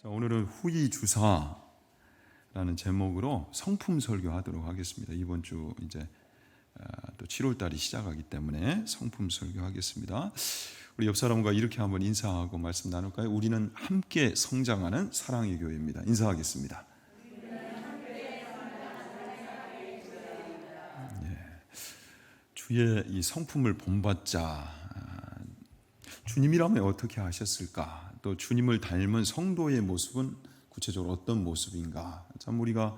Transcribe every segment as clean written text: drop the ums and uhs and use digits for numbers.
자, 오늘은 후이주사라는 제목으로 성품 설교하도록 하겠습니다. 이번 주 이제 또 7월 달이 시작하기 때문에 성품 설교하겠습니다. 우리 옆 사람과 이렇게 한번 인사하고 말씀 나눌까요? 우리는 함께 성장하는 사랑의 교회입니다. 인사하겠습니다. 주의 이 성품을 본받자. 주님이라면 어떻게 하셨을까? 또 주님을 닮은 성도의 모습은 구체적으로 어떤 모습인가? 참 우리가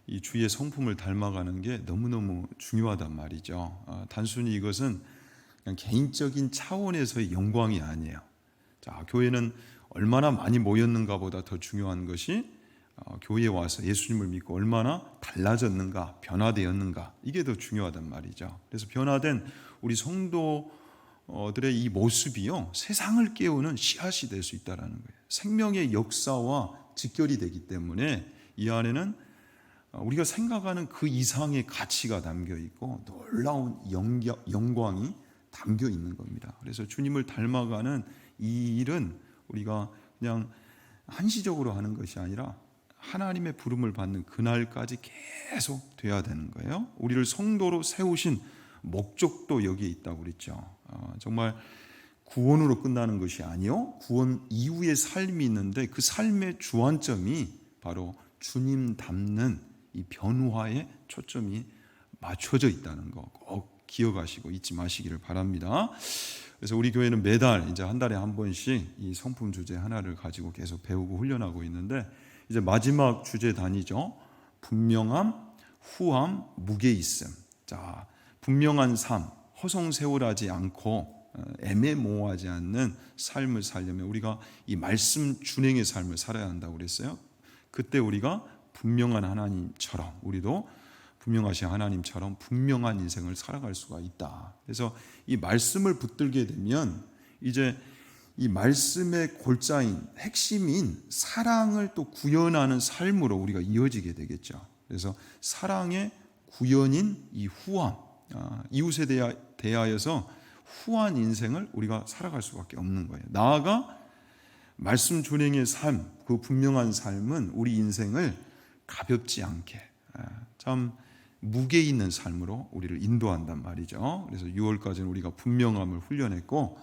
이 주의 성품을 닮아가는 게 너무너무 중요하단 말이죠. 단순히 이것은 그냥 개인적인 차원에서의 영광이 아니에요. 자, 교회는 얼마나 많이 모였는가 보다 더 중요한 것이 교회에 와서 예수님을 믿고 얼마나 달라졌는가, 변화되었는가, 이게 더 중요하단 말이죠. 그래서 변화된 우리 성도들의 이 모습이요, 세상을 깨우는 씨앗이 될 수 있다는 거예요. 생명의 역사와 직결이 되기 때문에 이 안에는 우리가 생각하는 그 이상의 가치가 담겨 있고 놀라운 영광이 담겨 있는 겁니다. 그래서 주님을 닮아가는 이 일은 우리가 그냥 한시적으로 하는 것이 아니라 하나님의 부름을 받는 그날까지 계속 돼야 되는 거예요. 우리를 성도로 세우신 목적도 여기에 있다고 그랬죠. 정말 구원으로 끝나는 것이 아니요, 구원 이후의 삶이 있는데 그 삶의 주안점이 바로 주님 닮는 이 변화에 초점이 맞춰져 있다는 거 꼭 기억하시고 잊지 마시기를 바랍니다. 그래서 우리 교회는 매달 이제 한 달에 한 번씩 이 성품 주제 하나를 가지고 계속 배우고 훈련하고 있는데, 이제 마지막 주제 단위죠. 분명함, 후함, 무게있음. 자, 분명한 삶, 허송세월하지 않고 애매모호하지 않는 삶을 살려면 우리가 이 말씀 준행의 삶을 살아야 한다고 그랬어요. 그때 우리가 분명한 하나님처럼, 우리도 분명하신 하나님처럼 분명한 인생을 살아갈 수가 있다. 그래서 이 말씀을 붙들게 되면 이제 이 말씀의 골자인 핵심인 사랑을 또 구현하는 삶으로 우리가 이어지게 되겠죠. 그래서 사랑의 구현인 이 후함, 이웃에 대하여서 후한 인생을 우리가 살아갈 수밖에 없는 거예요. 나아가 말씀 준행의 삶, 그 분명한 삶은 우리 인생을 가볍지 않게 참 무게 있는 삶으로 우리를 인도한단 말이죠. 그래서 6월까지는 우리가 분명함을 훈련했고,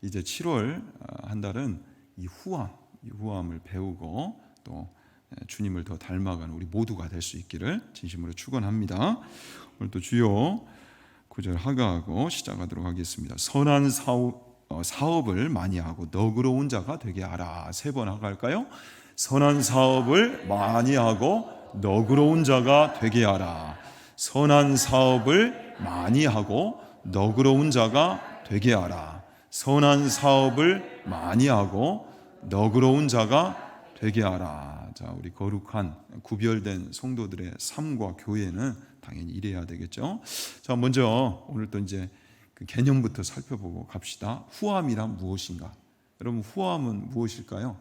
이제 7월 한 달은 이 후함을 배우고 또 주님을 더 닮아가는 우리 모두가 될 수 있기를 진심으로 축원합니다. 오늘 또 주요 구절 하가하고 시작하도록 하겠습니다. 선한 사업을 많이 하고 너그러운 자가 되게 하라. 3번 하갈까요? 선한 사업을 많이 하고 너그러운 자가 되게 하라. 선한 사업을 많이 하고 너그러운 자가 되게 하라. 선한 사업을 많이 하고 너그러운 자가 되게 하라. 자, 우리 거룩한 구별된 성도들의 삶과 교회는 당연히 이래야 되겠죠. 자, 먼저 오늘 또 이제 그 개념부터 살펴보고 갑시다. 후함이란 무엇인가? 여러분, 후함은 무엇일까요?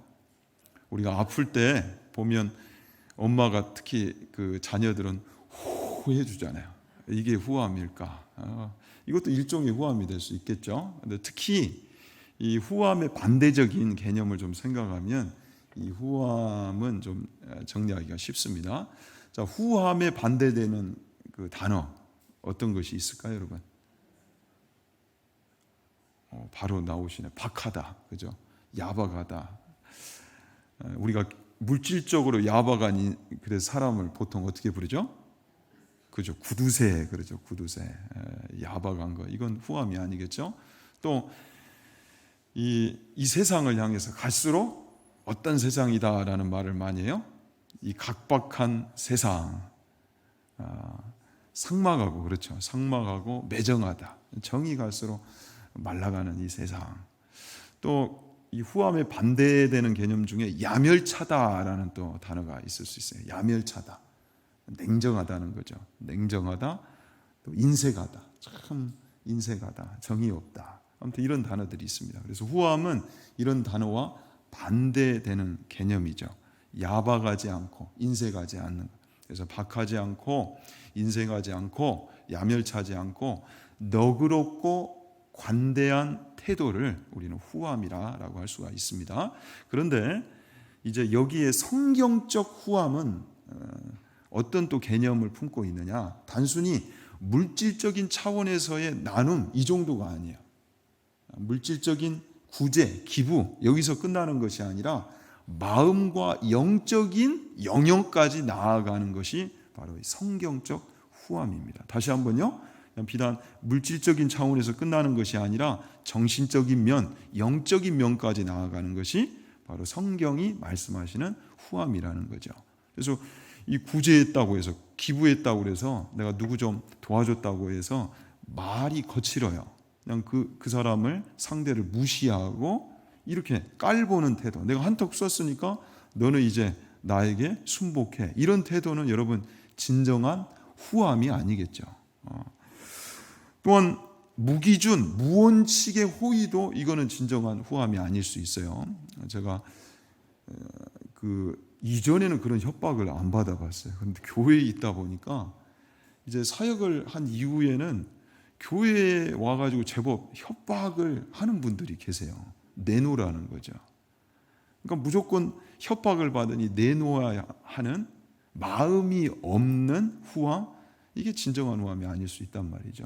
우리가 아플 때 보면 엄마가 특히 그 자녀들은 후 해주잖아요. 이게 후함일까? 이것도 일종의 후함이 될 수 있겠죠. 근데 특히 이 후함의 반대적인 개념을 좀 생각하면 이 후함은 좀 정리하기가 쉽습니다. 자, 후함에 반대되는 그 단어 어떤 것이 있을까요, 여러분? 바로 나오시네. 박하다, 그죠? 야박하다. 우리가 물질적으로 야박한 그래서 사람을 보통 어떻게 부르죠? 그죠? 구두쇠, 그러죠? 구두쇠. 야박한 거, 이건 후함이 아니겠죠? 또 이 세상을 향해서 갈수록 어떤 세상이다라는 말을 많이 해요. 이 각박한 세상, 삭막하고, 그렇죠? 삭막하고 매정하다. 정이 갈수록 말라가는 이 세상. 또 이 후함에 반대되는 개념 중에 야멸차다라는 또 단어가 있을 수 있어요. 야멸차다, 냉정하다는 거죠. 냉정하다, 또 인색하다, 참 인색하다, 정이 없다. 아무튼 이런 단어들이 있습니다. 그래서 후함은 이런 단어와 반대되는 개념이죠. 야박하지 않고 인색하지 않는 것. 그래서 박하지 않고 인색하지 않고 야멸차지 않고 너그럽고 관대한 태도를 우리는 후함이라고 할 수가 있습니다. 그런데 이제 여기에 성경적 후함은 어떤 또 개념을 품고 있느냐? 단순히 물질적인 차원에서의 나눔 이 정도가 아니에요. 물질적인 구제, 기부 여기서 끝나는 것이 아니라 마음과 영적인 영역까지 나아가는 것이 바로 성경적 후함입니다. 다시 한번요. 비단 물질적인 차원에서 끝나는 것이 아니라 정신적인 면, 영적인 면까지 나아가는 것이 바로 성경이 말씀하시는 후함이라는 거죠. 그래서 이 구제했다고 해서 기부했다고 해서 내가 누구 좀 도와줬다고 해서 말이 거칠어요. 그냥 그 사람을 상대를 무시하고 이렇게 깔보는 태도. 내가 한턱 쐈으니까 너는 이제 나에게 순복해. 이런 태도는 여러분 진정한 후함이 아니겠죠. 또한 무기준, 무원칙의 호의도 이거는 진정한 후함이 아닐 수 있어요. 제가 이전에는 그런 협박을 안 받아봤어요. 그런데 교회에 있다 보니까 이제 사역을 한 이후에는 교회에 와가지고 제법 협박을 하는 분들이 계세요. 내놓으라는 거죠. 그러니까 무조건 협박을 받으니 내놓아야 하는 마음이 없는 후함, 이게 진정한 후함이 아닐 수 있단 말이죠.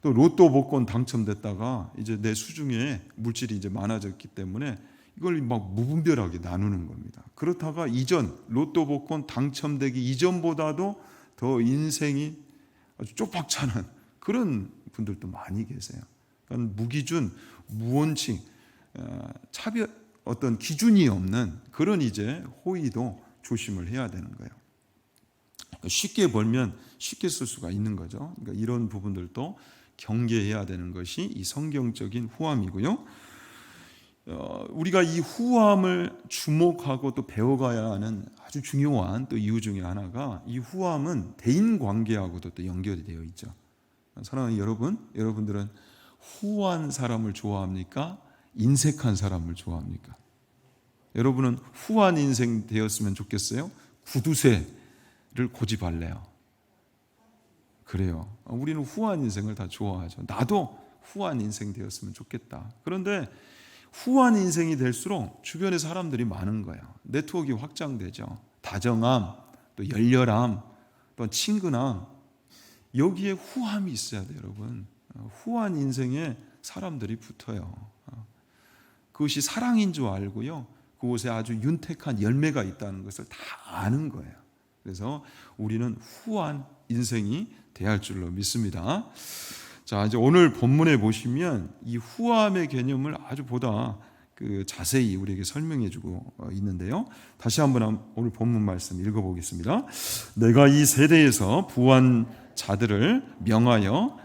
또 로또 복권 당첨됐다가 이제 내 수중에 물질이 이제 많아졌기 때문에 이걸 막 무분별하게 나누는 겁니다. 그렇다가 이전 로또 복권 당첨되기 이전보다도 더 인생이 아주 쪽박차는 그런 분들도 많이 계세요. 그러니까 무기준, 무원칙, 차별 어떤 기준이 없는 그런 이제 호의도 조심을 해야 되는 거예요. 쉽게 벌면 쉽게 쓸 수가 있는 거죠. 그러니까 이런 부분들도 경계해야 되는 것이 이 성경적인 후함이고요. 우리가 이 후함을 주목하고 또 배워가야 하는 아주 중요한 또 이유 중에 하나가 이 후함은 대인 관계하고도 또 연결이 되어 있죠. 사랑하는 여러분들은 후한 사람을 좋아합니까? 인색한 사람을 좋아합니까? 여러분은 후한 인생 되었으면 좋겠어요? 구두쇠를 고집할래요? 그래요. 우리는 후한 인생을 다 좋아하죠. 나도 후한 인생 되었으면 좋겠다. 그런데 후한 인생이 될수록 주변에 사람들이 많은 거예요. 네트워크가 확장되죠. 다정함, 또 열렬함, 또 친근함. 여기에 후함이 있어야 돼요, 여러분. 후한 인생에 사람들이 붙어요. 그것이 사랑인 줄 알고요. 그곳에 아주 윤택한 열매가 있다는 것을 다 아는 거예요. 그래서 우리는 후한 인생이 돼야 할 줄로 믿습니다. 자, 이제 오늘 본문에 보시면 이 후함의 개념을 아주 보다 자세히 우리에게 설명해주고 있는데요. 다시 한번 오늘 본문 말씀 읽어보겠습니다. 내가 이 세대에서 부한 자들을 명하여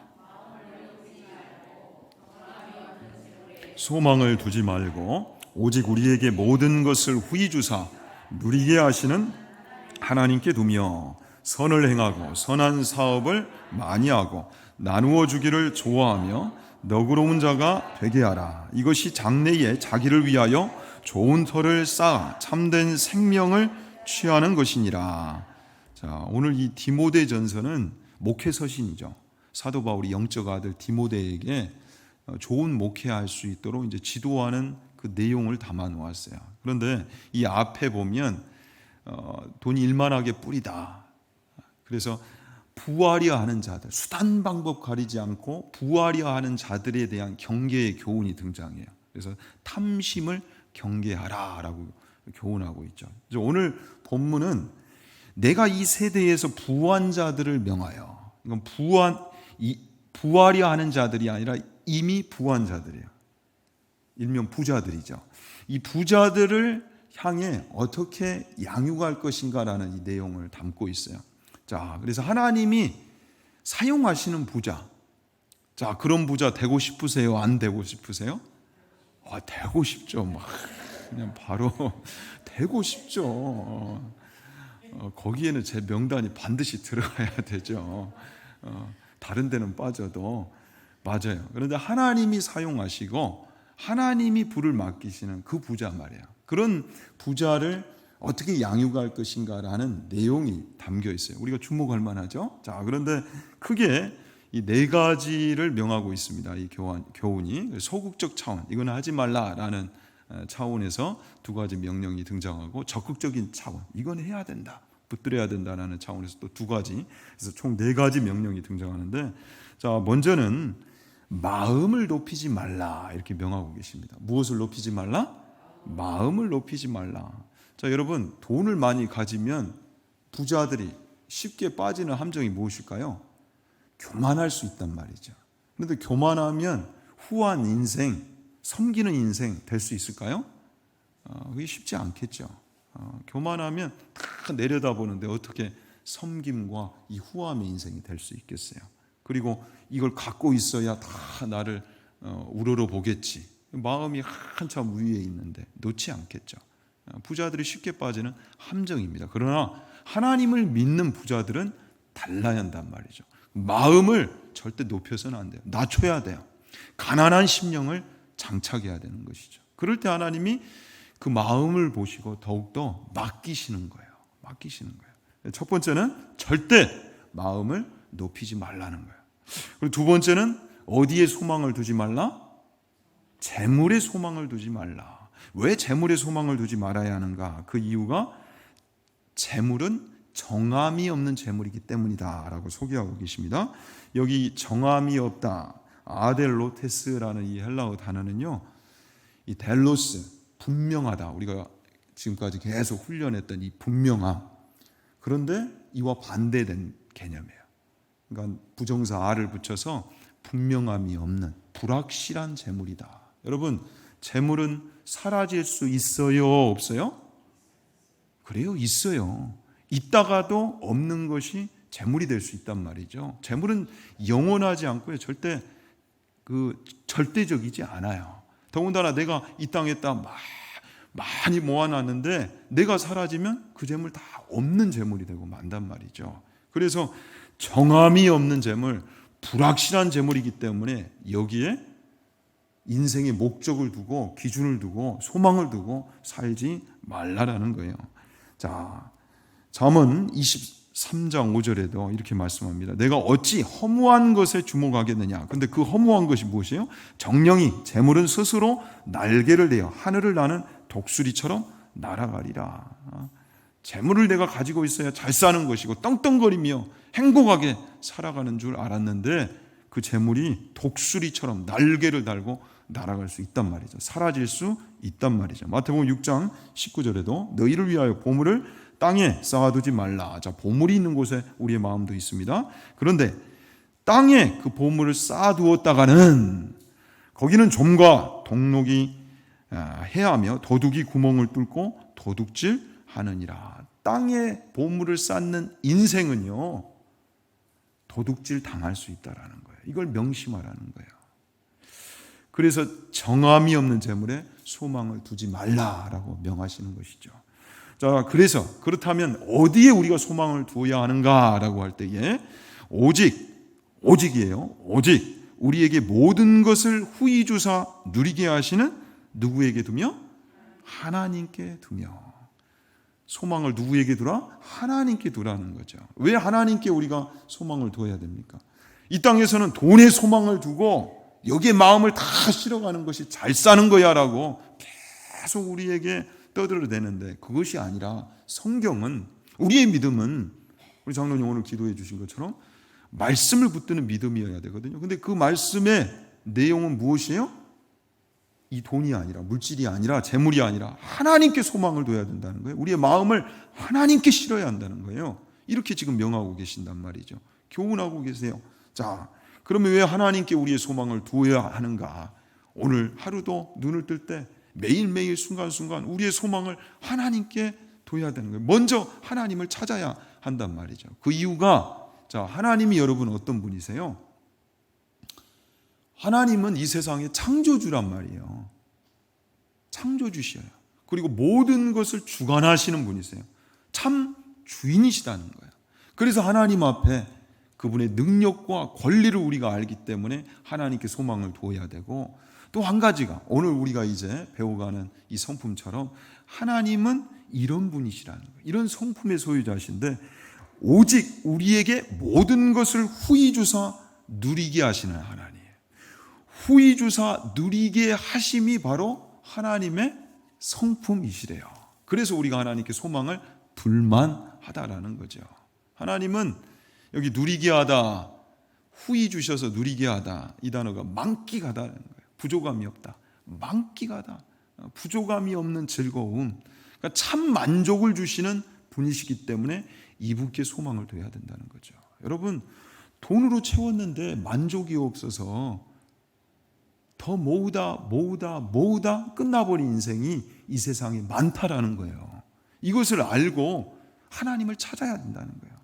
소망을 두지 말고 오직 우리에게 모든 것을 후히 주사 누리게 하시는 하나님께 두며 선을 행하고 선한 사업을 많이 하고 나누어 주기를 좋아하며 너그러운 자가 되게 하라. 이것이 장래에 자기를 위하여 좋은 터를 쌓아 참된 생명을 취하는 것이니라. 자, 오늘 이 디모데 전서는 목회 서신이죠. 사도 바울이 영적 아들 디모데에게 좋은 목회할 수 있도록 이제 지도하는 그 내용을 담아 놓았어요. 그런데 이 앞에 보면 돈이 일만하게 뿌리다. 그래서 부하려 하는 자들, 수단 방법 가리지 않고 부하려 하는 자들에 대한 경계의 교훈이 등장해요. 그래서 탐심을 경계하라라고 교훈하고 있죠. 오늘 본문은 내가 이 세대에서 부한 자들을 명하여, 이건 부하려 하는 자들이 아니라 이미 부한 자들이에요. 일명 부자들이죠. 이 부자들을 향해 어떻게 양육할 것인가라는 이 내용을 담고 있어요. 자, 그래서 하나님이 사용하시는 부자. 자, 그런 부자 되고 싶으세요? 안 되고 싶으세요? 되고 싶죠. 막 그냥 바로 되고 싶죠. 거기에는 제 명단이 반드시 들어가야 되죠. 다른 데는 빠져도 맞아요. 그런데 하나님이 사용하시고 하나님이 불을 맡기시는 그 부자 말이에요. 그런 부자를 어떻게 양육할 것인가라는 내용이 담겨 있어요. 우리가 주목할 만하죠. 자, 그런데 크게 이 네 가지를 명하고 있습니다. 이 교훈이 소극적 차원, 이건 하지 말라라는 차원에서 두 가지 명령이 등장하고 적극적인 차원, 이건 해야 된다, 붙들어야 된다라는 차원에서 또 두 가지, 그래서 총 네 가지 명령이 등장하는데, 자, 먼저는 마음을 높이지 말라 이렇게 명하고 계십니다. 무엇을 높이지 말라? 마음을 높이지 말라. 자, 여러분, 돈을 많이 가지면 부자들이 쉽게 빠지는 함정이 무엇일까요? 교만할 수 있단 말이죠. 그런데 교만하면 후한 인생, 섬기는 인생 될 수 있을까요? 그게 쉽지 않겠죠. 교만하면 다 내려다보는데 어떻게 섬김과 이 후함의 인생이 될 수 있겠어요? 그리고 이걸 갖고 있어야 다 나를 우러러 보겠지. 마음이 한참 위에 있는데 놓지 않겠죠. 부자들이 쉽게 빠지는 함정입니다. 그러나 하나님을 믿는 부자들은 달라야 한단 말이죠. 마음을 절대 높여서는 안 돼요. 낮춰야 돼요. 가난한 심령을 장착해야 되는 것이죠. 그럴 때 하나님이 그 마음을 보시고 더욱더 맡기시는 거예요. 맡기시는 거예요. 첫 번째는 절대 마음을 높이지 말라는 거예요. 그리고 두 번째는 어디에 소망을 두지 말라? 재물에 소망을 두지 말라. 왜 재물에 소망을 두지 말아야 하는가? 그 이유가 재물은 정함이 없는 재물이기 때문이다 라고 소개하고 계십니다. 여기 정함이 없다, 아델로테스라는 이 헬라어 단어는요, 이 델로스, 분명하다, 우리가 지금까지 계속 훈련했던 이 분명함, 그런데 이와 반대된 개념이에요. 그러니까 부정사 아를 붙여서 분명함이 없는 불확실한 재물이다. 여러분, 재물은 사라질 수 있어요, 없어요? 그래요, 있어요. 있다가도 없는 것이 재물이 될 수 있단 말이죠. 재물은 영원하지 않고요, 절대적이지 않아요. 더군다나 내가 이 땅에다 많이 모아놨는데 내가 사라지면 그 재물 다 없는 재물이 되고 만단 말이죠. 그래서 정함이 없는 재물, 불확실한 재물이기 때문에 여기에 인생의 목적을 두고 기준을 두고 소망을 두고 살지 말라라는 거예요. 자, 잠언 23장 5절에도 이렇게 말씀합니다. 내가 어찌 허무한 것에 주목하겠느냐. 근데 그 허무한 것이 무엇이에요? 정령이, 재물은 스스로 날개를 내어 하늘을 나는 독수리처럼 날아가리라. 재물을 내가 가지고 있어야 잘 사는 것이고 떵떵거리며 행복하게 살아가는 줄 알았는데 그 재물이 독수리처럼 날개를 달고 날아갈 수 있단 말이죠. 사라질 수 있단 말이죠. 마태복음 6장 19절에도 너희를 위하여 보물을 땅에 쌓아두지 말라. 자, 보물이 있는 곳에 우리의 마음도 있습니다. 그런데 땅에 그 보물을 쌓아두었다가는 거기는 좀과 동록이 해하며 도둑이 구멍을 뚫고 도둑질 하느니라. 땅에 보물을 쌓는 인생은요, 도둑질 당할 수 있다라는 거예요. 이걸 명심하라는 거예요. 그래서 정함이 없는 재물에 소망을 두지 말라라고 명하시는 것이죠. 자, 그래서 그렇다면 어디에 우리가 소망을 두어야 하는가라고 할 때에 오직이에요. 오직 우리에게 모든 것을 후히 주사 누리게 하시는 누구에게 두며? 하나님께 두며. 소망을 누구에게 두라? 하나님께 두라는 거죠. 왜 하나님께 우리가 소망을 두어야 됩니까? 이 땅에서는 돈에 소망을 두고 여기에 마음을 다 실어가는 것이 잘 사는 거야 라고 계속 우리에게 떠들어대는데 그것이 아니라 성경은, 우리의 믿음은 우리 장로님 오늘 기도해 주신 것처럼 말씀을 붙드는 믿음이어야 되거든요. 근데 그 말씀의 내용은 무엇이에요? 이 돈이 아니라, 물질이 아니라, 재물이 아니라 하나님께 소망을 둬야 된다는 거예요. 우리의 마음을 하나님께 실어야 한다는 거예요. 이렇게 지금 명하고 계신단 말이죠. 교훈하고 계세요. 자, 그러면 왜 하나님께 우리의 소망을 두어야 하는가? 오늘 하루도 눈을 뜰 때 매일매일 순간순간 우리의 소망을 하나님께 둬야 되는 거예요. 먼저 하나님을 찾아야 한단 말이죠. 그 이유가, 자, 하나님이 여러분 어떤 분이세요? 하나님은 이 세상의 창조주란 말이에요. 창조주시여요. 그리고 모든 것을 주관하시는 분이세요. 참 주인이시다는 거예요. 그래서 하나님 앞에 그분의 능력과 권리를 우리가 알기 때문에 하나님께 소망을 두어야 되고, 또 한 가지가 오늘 우리가 이제 배워가는 이 성품처럼 하나님은 이런 분이시라는 거예요. 이런 성품의 소유자신데 오직 우리에게 모든 것을 후히 주사 누리게 하시는 하나님. 후히 주사 누리게 하심이 바로 하나님의 성품이시래요. 그래서 우리가 하나님께 소망을 불만하다라는 거죠. 하나님은 여기 누리게 하다, 후히 주셔서 누리게 하다, 이 단어가 만끽하다라는 거예요. 부족함이 없다, 만끽하다, 부족함이 없는 즐거움, 그러니까 참 만족을 주시는 분이시기 때문에 이분께 소망을 둬야 된다는 거죠. 여러분, 돈으로 채웠는데 만족이 없어서 더 모으다 끝나버린 인생이 이 세상에 많다라는 거예요. 이것을 알고 하나님을 찾아야 된다는 거예요.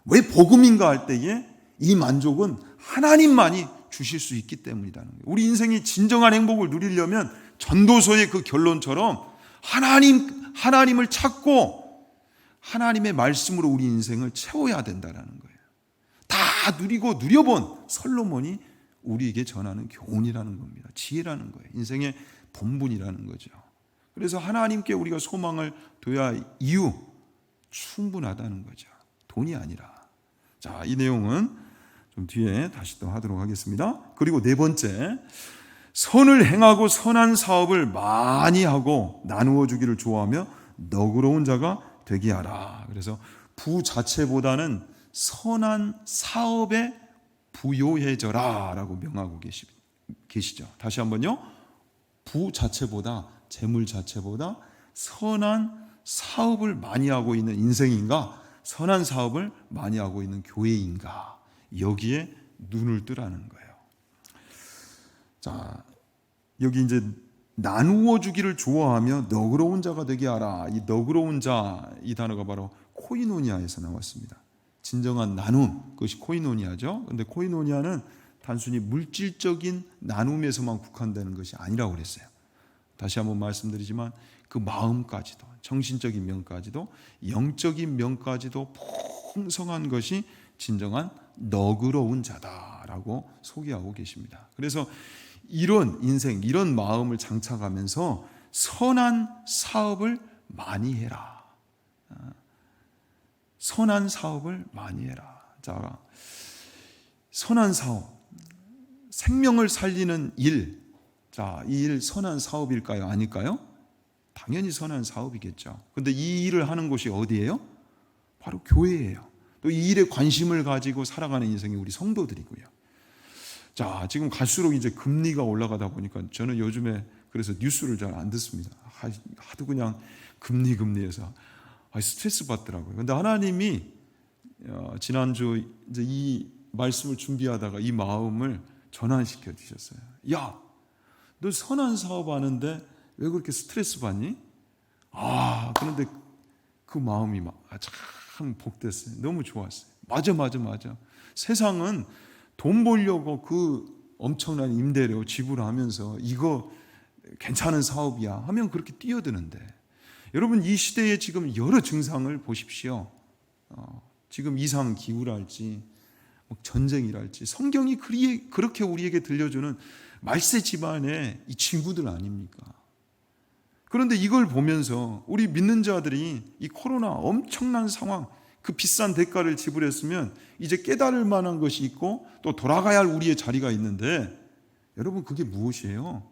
왜 복음인가 할 때에 이 만족은 하나님만이 주실 수 있기 때문이라는 거예요. 우리 인생이 진정한 행복을 누리려면 전도서의 그 결론처럼 하나님을 찾고 하나님의 말씀으로 우리 인생을 채워야 된다는 거예요. 다 누리고 누려본 솔로몬이 우리에게 전하는 교훈이라는 겁니다. 지혜라는 거예요. 인생의 본분이라는 거죠. 그래서 하나님께 우리가 소망을 둬야 할 이유 충분하다는 거죠. 돈이 아니라. 자, 이 내용은 좀 뒤에 다시 또 하도록 하겠습니다. 그리고 네 번째, 선을 행하고 선한 사업을 많이 하고 나누어 주기를 좋아하며 너그러운 자가 되게 하라. 그래서 부 자체보다는 선한 사업에 부요해져라 라고 명하고 계시죠. 다시 한번요. 부 자체보다, 재물 자체보다 선한 사업을 많이 하고 있는 인생인가, 선한 사업을 많이 하고 있는 교회인가, 여기에 눈을 뜨라는 거예요. 자, 여기 이제 나누어 주기를 좋아하며 너그러운 자가 되게 하라. 이 너그러운 자, 이 단어가 바로 코이노니아에서 나왔습니다. 진정한 나눔, 그것이 코이노니아죠. 그런데 코이노니아는 단순히 물질적인 나눔에서만 국한되는 것이 아니라고 그랬어요. 다시 한번 말씀드리지만 그 마음까지도, 정신적인 면까지도, 영적인 면까지도 풍성한 것이 진정한 너그러운 자다라고 소개하고 계십니다. 그래서 이런 인생, 이런 마음을 장착하면서 선한 사업을 많이 해라. 선한 사업을 많이 해라. 자, 선한 사업, 생명을 살리는 일. 자, 이 일 선한 사업일까요? 아닐까요? 당연히 선한 사업이겠죠. 그런데 이 일을 하는 곳이 어디예요? 바로 교회예요. 또 이 일에 관심을 가지고 살아가는 인생이 우리 성도들이고요. 자, 지금 갈수록 이제 금리가 올라가다 보니까 저는 요즘에 그래서 뉴스를 잘 안 듣습니다. 하도 그냥 금리에서 스트레스 받더라고요. 그런데 하나님이 지난주 이제 이 말씀을 준비하다가 이 마음을 전환시켜 주셨어요. 야, 너 선한 사업 하는데 왜 그렇게 스트레스 받니? 그런데 그 마음이 참 복됐어요. 너무 좋았어요. 맞아. 세상은 돈 벌려고 그 엄청난 임대료 지불하면서 이거 괜찮은 사업이야 하면 그렇게 뛰어드는데, 여러분 이 시대에 지금 여러 증상을 보십시오. 지금 이상 기후랄지 전쟁이랄지 성경이 그렇게 우리에게 들려주는 말세 집안의 이 친구들 아닙니까? 그런데 이걸 보면서 우리 믿는 자들이 이 코로나 엄청난 상황, 그 비싼 대가를 지불했으면 이제 깨달을 만한 것이 있고 또 돌아가야 할 우리의 자리가 있는데, 여러분 그게 무엇이에요?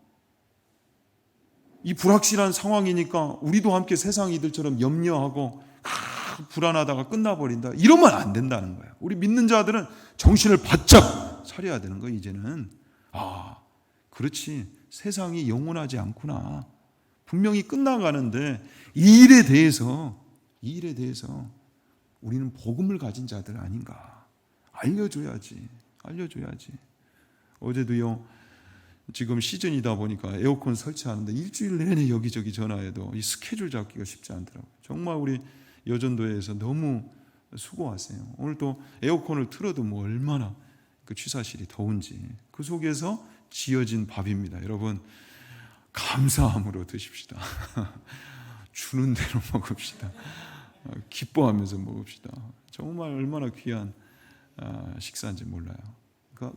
이 불확실한 상황이니까 우리도 함께 세상 이들처럼 염려하고 불안하다가 끝나버린다, 이러면 안 된다는 거예요. 우리 믿는 자들은 정신을 바짝 차려야 되는 거예요. 이제는 그렇지, 세상이 영원하지 않구나, 분명히 끝나가는데 이 일에 대해서 우리는 복음을 가진 자들 아닌가, 알려줘야지. 어제도요, 지금 시즌이다 보니까 에어컨 설치하는데 일주일 내내 여기저기 전화해도 이 스케줄 잡기가 쉽지 않더라고요. 정말 우리 여전도에서 너무 수고하세요. 오늘 또 에어컨을 틀어도 얼마나 그 취사실이 더운지, 그 속에서 지어진 밥입니다. 여러분 감사함으로 드십시다. 주는 대로 먹읍시다. 기뻐하면서 먹읍시다. 정말 얼마나 귀한 식사인지 몰라요.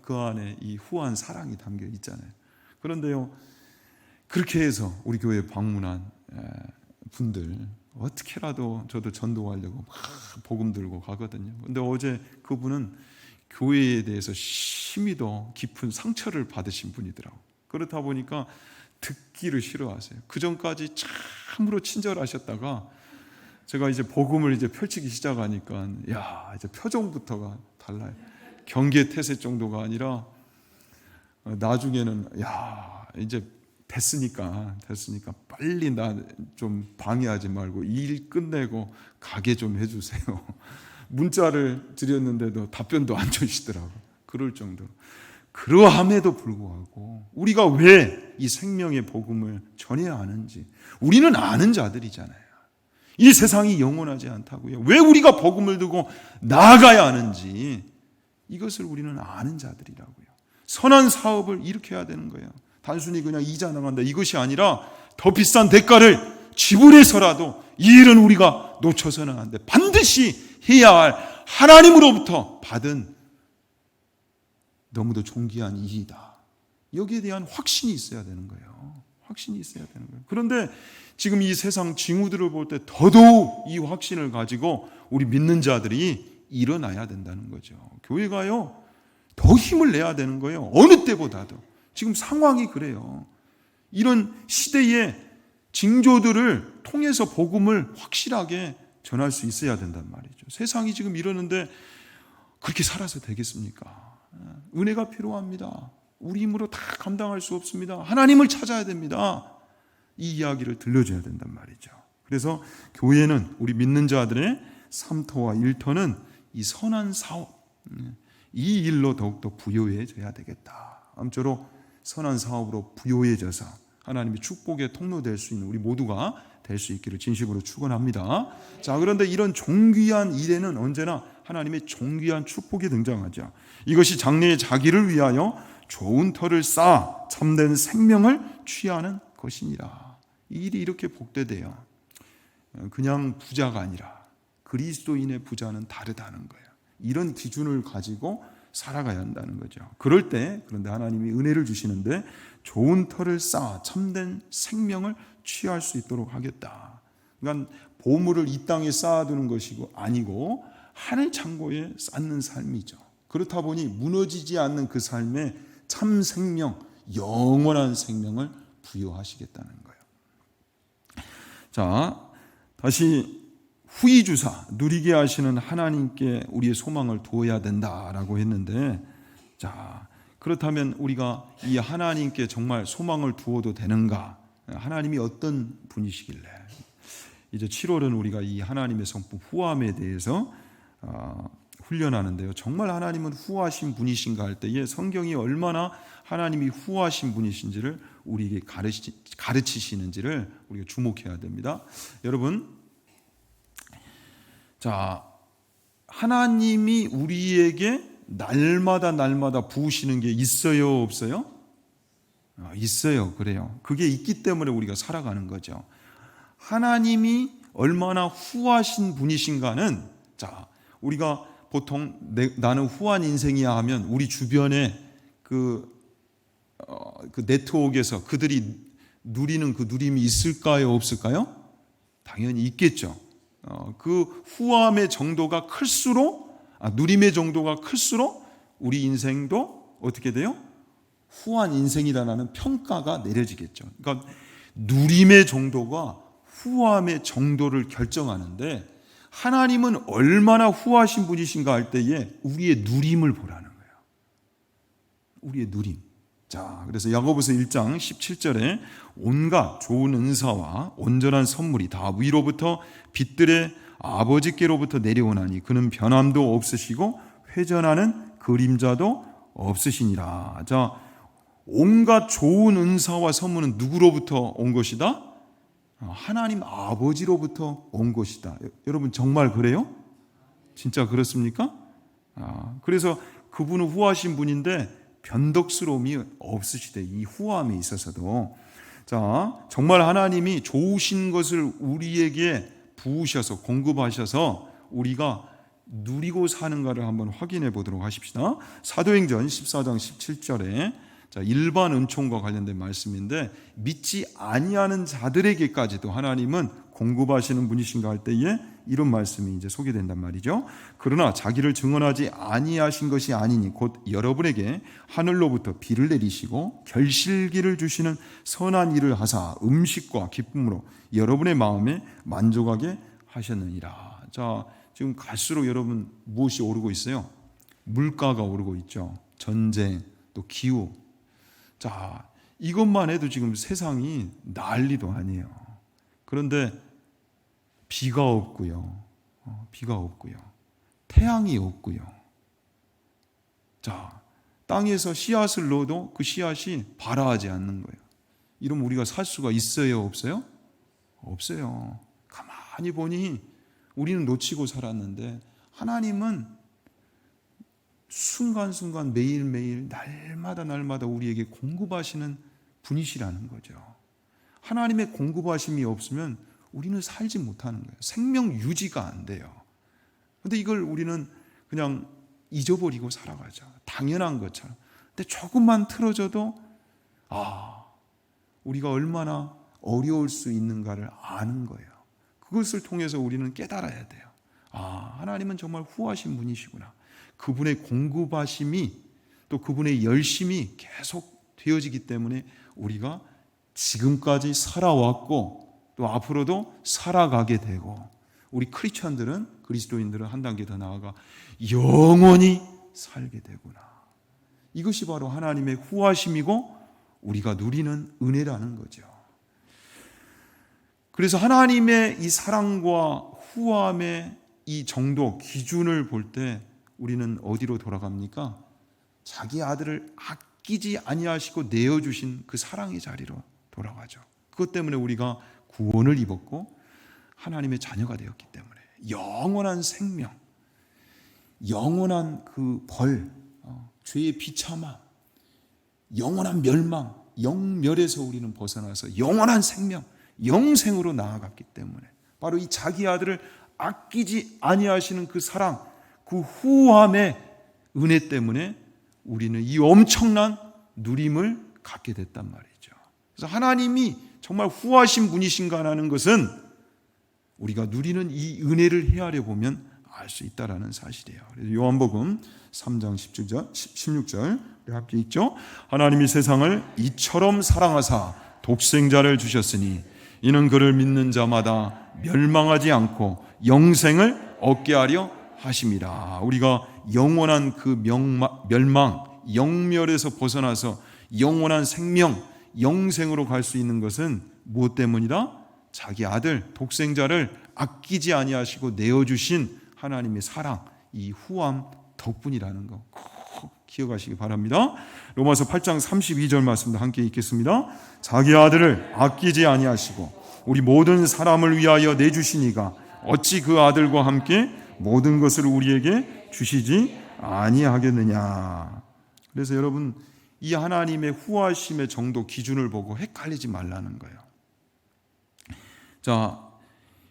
그 안에 이 후한 사랑이 담겨 있잖아요. 그런데요, 그렇게 해서 우리 교회에 방문한 분들 어떻게라도 저도 전도하려고 막 복음 들고 가거든요. 그런데 어제 그분은 교회에 대해서 심히 더 깊은 상처를 받으신 분이더라고요. 그렇다 보니까 듣기를 싫어하세요. 그 전까지 참으로 친절하셨다가 제가 이제 복음을 이제 펼치기 시작하니까 이제 표정부터가 달라요. 경계 태세 정도가 아니라 나중에는 이제 됐으니까 빨리 나 좀 방해하지 말고 일 끝내고 가게 좀 해주세요. 문자를 드렸는데도 답변도 안 주시더라고요. 그럴 정도로. 그러함에도 불구하고 우리가 왜 이 생명의 복음을 전해야 하는지, 우리는 아는 자들이잖아요. 이 세상이 영원하지 않다고요. 왜 우리가 복음을 두고 나아가야 하는지 이것을 우리는 아는 자들이라고요. 선한 사업을 이렇게 해야 되는 거예요. 단순히 그냥 이자 나간다 이것이 아니라 더 비싼 대가를 지불해서라도 이 일은 우리가 놓쳐서는 안 돼. 반드시 해야 할 하나님으로부터 받은 너무도 존귀한 일이다. 여기에 대한 확신이 있어야 되는 거예요. 확신이 있어야 되는 거예요. 그런데 지금 이 세상 징후들을 볼 때 더더욱 이 확신을 가지고 우리 믿는 자들이 일어나야 된다는 거죠. 교회가요, 더 힘을 내야 되는 거예요. 어느 때보다도. 지금 상황이 그래요. 이런 시대의 징조들을 통해서 복음을 확실하게 전할 수 있어야 된단 말이죠. 세상이 지금 이러는데 그렇게 살아서 되겠습니까? 은혜가 필요합니다. 우리 힘으로 다 감당할 수 없습니다. 하나님을 찾아야 됩니다. 이 이야기를 들려줘야 된단 말이죠. 그래서 교회는, 우리 믿는 자들의 삼토와 일터는 이 선한 사업, 이 일로 더욱더 부요해져야 되겠다. 아무쪼록 선한 사업으로 부요해져서 하나님의 축복의 통로 될 수 있는 우리 모두가 될 수 있기를 진심으로 축원합니다. 자, 그런데 이런 존귀한 일에는 언제나 하나님의 존귀한 축복이 등장하죠. 이것이 장래의 자기를 위하여 좋은 터를 쌓아 참된 생명을 취하는 것이니라. 이 일이 이렇게 복되대요. 그냥 부자가 아니라 그리스도인의 부자는 다르다는 거예요. 이런 기준을 가지고 살아가야 한다는 거죠. 그럴 때, 그런데 하나님이 은혜를 주시는데 좋은 터를 쌓아 참된 생명을 취할 수 있도록 하겠다. 그러니까 보물을 이 땅에 쌓아두는 것이고 아니고 하늘 창고에 쌓는 삶이죠. 그렇다 보니 무너지지 않는 그 삶에 참 생명, 영원한 생명을 부여하시겠다는 거예요. 자, 다시 후이주사, 누리게 하시는 하나님께 우리의 소망을 두어야 된다라고 했는데, 자, 그렇다면 우리가 이 하나님께 정말 소망을 두어도 되는가? 하나님이 어떤 분이시길래? 이제 7월은 우리가 이 하나님의 성품 후함에 대해서 훈련하는데요. 정말 하나님은 후하신 분이신가 할 때에 성경이 얼마나 하나님이 후하신 분이신지를 우리에게 가르치시는지를 우리가 주목해야 됩니다. 여러분, 자, 하나님이 우리에게 날마다 부으시는 게 있어요, 없어요? 있어요. 그래요. 그게 있기 때문에 우리가 살아가는 거죠. 하나님이 얼마나 후하신 분이신가는, 자, 우리가 보통 나는 후한 인생이야 하면 우리 주변에 그 네트워크에서 그들이 누리는 그 누림이 있을까요, 없을까요? 당연히 있겠죠. 그 후함의 정도가 클수록, 누림의 정도가 클수록 우리 인생도 어떻게 돼요? 후한 인생이라는 평가가 내려지겠죠. 그러니까 누림의 정도가 후함의 정도를 결정하는데, 하나님은 얼마나 후하신 분이신가 할 때에 우리의 누림을 보라는 거예요. 우리의 누림. 자, 그래서 야고보서 1장 17절에 온갖 좋은 은사와 온전한 선물이 다 위로부터 빛들의 아버지께로부터 내려오나니 그는 변함도 없으시고 회전하는 그림자도 없으시니라. 자, 온갖 좋은 은사와 선물은 누구로부터 온 것이다? 하나님 아버지로부터 온 것이다. 여러분 정말 그래요? 진짜 그렇습니까? 그래서 그분은 후하신 분인데 변덕스러움이 없으시대. 이 후함에 있어서도. 자, 정말 하나님이 좋으신 것을 우리에게 부으셔서 공급하셔서 우리가 누리고 사는가를 한번 확인해 보도록 하십시다. 사도행전 14장 17절에 자, 일반 은총과 관련된 말씀인데, 믿지 아니하는 자들에게까지도 하나님은 공급하시는 분이신가 할 때에 이런 말씀이 이제 소개된단 말이죠. 그러나 자기를 증언하지 아니하신 것이 아니니 곧 여러분에게 하늘로부터 비를 내리시고 결실기를 주시는 선한 일을 하사 음식과 기쁨으로 여러분의 마음에 만족하게 하셨느니라. 자, 지금 갈수록 여러분 무엇이 오르고 있어요? 물가가 오르고 있죠. 전쟁, 또 기후. 자, 이것만 해도 지금 세상이 난리도 아니에요. 그런데 비가 없고요. 비가 없고요. 태양이 없고요. 자, 땅에서 씨앗을 넣어도 그 씨앗이 발아하지 않는 거예요. 이러면 우리가 살 수가 있어요, 없어요? 없어요. 가만히 보니 우리는 놓치고 살았는데 하나님은 순간순간 매일매일 날마다 우리에게 공급하시는 분이시라는 거죠. 하나님의 공급하심이 없으면 우리는 살지 못하는 거예요. 생명 유지가 안 돼요. 그런데 이걸 우리는 그냥 잊어버리고 살아가죠. 당연한 것처럼. 근데 조금만 틀어져도 우리가 얼마나 어려울 수 있는가를 아는 거예요. 그것을 통해서 우리는 깨달아야 돼요. 하나님은 정말 후하신 분이시구나. 그분의 공급하심이 또 그분의 열심이 계속 되어지기 때문에 우리가 지금까지 살아왔고 또 앞으로도 살아가게 되고 우리 크리스천들은 그리스도인들은 한 단계 더 나아가 영원히 살게 되구나. 이것이 바로 하나님의 후하심이고 우리가 누리는 은혜라는 거죠. 그래서 하나님의 이 사랑과 후함의 이 정도 기준을 볼 때 우리는 어디로 돌아갑니까? 자기 아들을 아끼지 아니하시고 내어주신 그 사랑의 자리로 돌아가죠. 그것 때문에 우리가 구원을 입었고 하나님의 자녀가 되었기 때문에 영원한 생명, 영원한 그 벌, 죄의 비참함, 영원한 멸망, 영멸에서 우리는 벗어나서 영원한 생명, 영생으로 나아갔기 때문에 바로 이 자기 아들을 아끼지 아니하시는 그 사랑, 그 후함의 은혜 때문에 우리는 이 엄청난 누림을 갖게 됐단 말이죠. 그래서 하나님이 정말 후하신 분이신가 하는 것은 우리가 누리는 이 은혜를 헤아려 보면 알 수 있다라는 사실이에요. 그래서 요한복음 3장 16절 함께 읽죠. 하나님이 세상을 이처럼 사랑하사 독생자를 주셨으니 이는 그를 믿는 자마다 멸망하지 않고 영생을 얻게 하려 하심이라. 우리가 영원한 그 멸망, 영멸에서 벗어나서 영원한 생명, 영생으로 갈 수 있는 것은 무엇 때문이다? 자기 아들, 독생자를 아끼지 아니하시고 내어주신 하나님의 사랑, 이 후함 덕분이라는 거 꼭 기억하시기 바랍니다. 로마서 8장 32절 말씀도 함께 읽겠습니다. 자기 아들을 아끼지 아니하시고 우리 모든 사람을 위하여 내주시니가 어찌 그 아들과 함께 모든 것을 우리에게 주시지 아니하겠느냐. 그래서 여러분 이 하나님의 후하심의 정도 기준을 보고 헷갈리지 말라는 거예요. 자,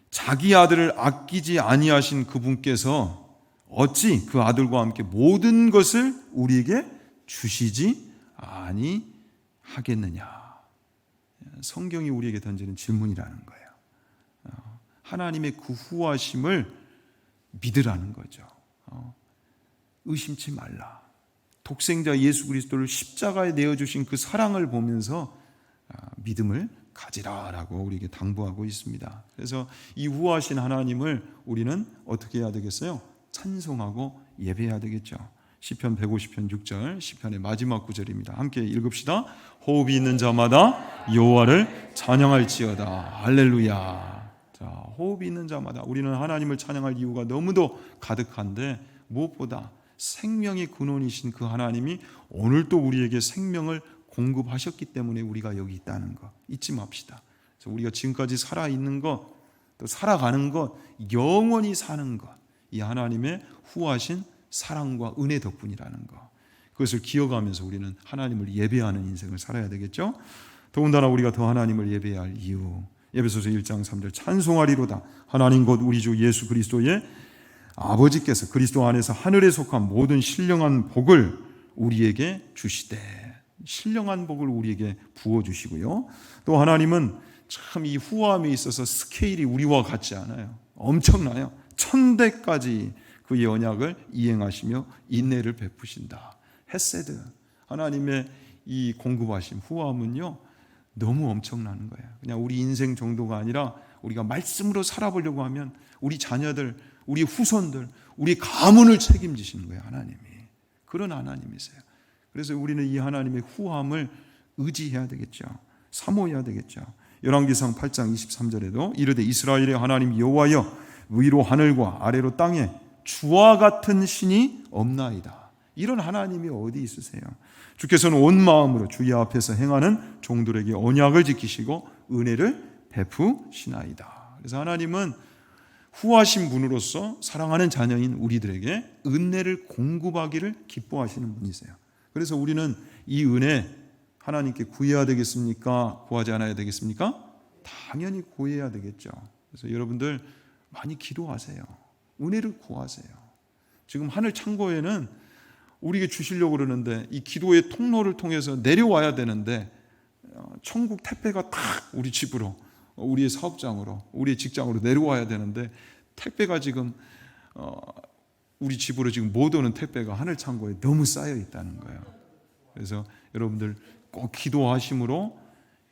자기 아들을 아끼지 아니하신 그분께서 어찌 그 아들과 함께 모든 것을 우리에게 주시지 아니하겠느냐. 성경이 우리에게 던지는 질문이라는 거예요. 하나님의 그 후하심을 믿으라는 거죠. 의심치 말라. 독생자 예수 그리스도를 십자가에 내어주신 그 사랑을 보면서 믿음을 가지라라고 우리에게 당부하고 있습니다. 그래서 이 후하신 하나님을 우리는 어떻게 해야 되겠어요? 찬송하고 예배해야 되겠죠. 시편 150편 6절, 시편의 마지막 구절입니다. 함께 읽읍시다. 호흡이 있는 자마다 여호와를 찬양할지어다. 할렐루야. 자, 호흡이 있는 자마다 우리는 하나님을 찬양할 이유가 너무도 가득한데 무엇보다 생명의 근원이신 그 하나님이 오늘 또 우리에게 생명을 공급하셨기 때문에 우리가 여기 있다는 것 잊지 맙시다. 그래서 우리가 지금까지 살아있는 것, 또 살아가는 것, 영원히 사는 것, 이 하나님의 후하신 사랑과 은혜 덕분이라는 것, 그것을 기억하면서 우리는 하나님을 예배하는 인생을 살아야 되겠죠. 더군다나 우리가 더 하나님을 예배해야 할 이유, 에베소서 1장 3절 찬송하리로다. 하나님 곧 우리 주 예수 그리스도의 아버지께서 그리스도 안에서 하늘에 속한 모든 신령한 복을 우리에게 주시되, 신령한 복을 우리에게 부어주시고요. 또 하나님은 참 이 후함에 있어서 스케일이 우리와 같지 않아요. 엄청나요. 1000대까지 그의 언약을 이행하시며 인내를 베푸신다. 헤세드, 하나님의 이 공급하심, 후함은요 너무 엄청나는 거예요. 그냥 우리 인생 정도가 아니라 우리가 말씀으로 살아보려고 하면 우리 자녀들, 우리 후손들, 우리 가문을 책임지시는 거예요. 하나님이. 그런 하나님이세요. 그래서 우리는 이 하나님의 후함을 의지해야 되겠죠. 사모해야 되겠죠. 열왕기상 8장 23절에도 이르되 이스라엘의 하나님 여호와여 위로 하늘과 아래로 땅에 주와 같은 신이 없나이다. 이런 하나님이 어디 있으세요? 주께서는 온 마음으로 주의 앞에서 행하는 종들에게 언약을 지키시고 은혜를 베푸시나이다. 그래서 하나님은 후하신 분으로서 사랑하는 자녀인 우리들에게 은혜를 공급하기를 기뻐하시는 분이세요. 그래서 우리는 이 은혜 하나님께 구해야 되겠습니까? 구하지 않아야 되겠습니까? 당연히 구해야 되겠죠. 그래서 여러분들 많이 기도하세요. 은혜를 구하세요. 지금 하늘 창고에는 우리에게 주시려고 그러는데 이 기도의 통로를 통해서 내려와야 되는데 천국 택배가 딱 우리 집으로, 우리의 사업장으로, 우리의 직장으로 내려와야 되는데 택배가 지금 우리 집으로 지금 못 오는 택배가 하늘 창고에 너무 쌓여 있다는 거예요. 그래서 여러분들 꼭 기도하심으로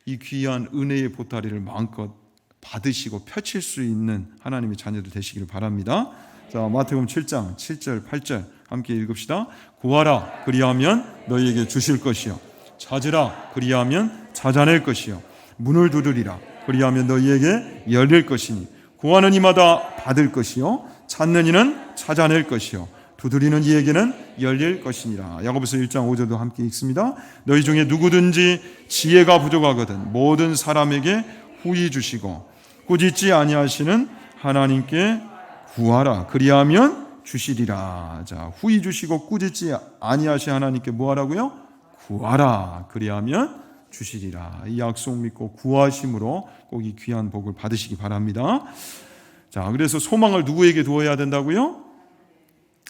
이 귀한 은혜의 보따리를 마음껏 받으시고 펼칠 수 있는 하나님의 자녀들 되시기를 바랍니다. 자, 마태복음 7장 7절 8절 함께 읽읍시다. 구하라 그리하면 너희에게 주실 것이요 찾으라 그리하면 찾아낼 것이요 문을 두드리라 그리하면 너희에게 열릴 것이니 구하는 이마다 받을 것이요 찾는 이는 찾아낼 것이요 두드리는 이에게는 열릴 것이니라. 야고보서 1장 5절도 함께 읽습니다. 너희 중에 누구든지 지혜가 부족하거든 모든 사람에게 후히 주시고 꾸짖지 아니하시는 하나님께 구하라 그리하면 주시리라. 자, 후히 주시고 꾸짖지 아니하시 하나님께 뭐 하라고요? 구하라 그리하면 주시리라. 이 약속 믿고 구하심으로 꼭 이 귀한 복을 받으시기 바랍니다. 자, 그래서 소망을 누구에게 두어야 된다고요?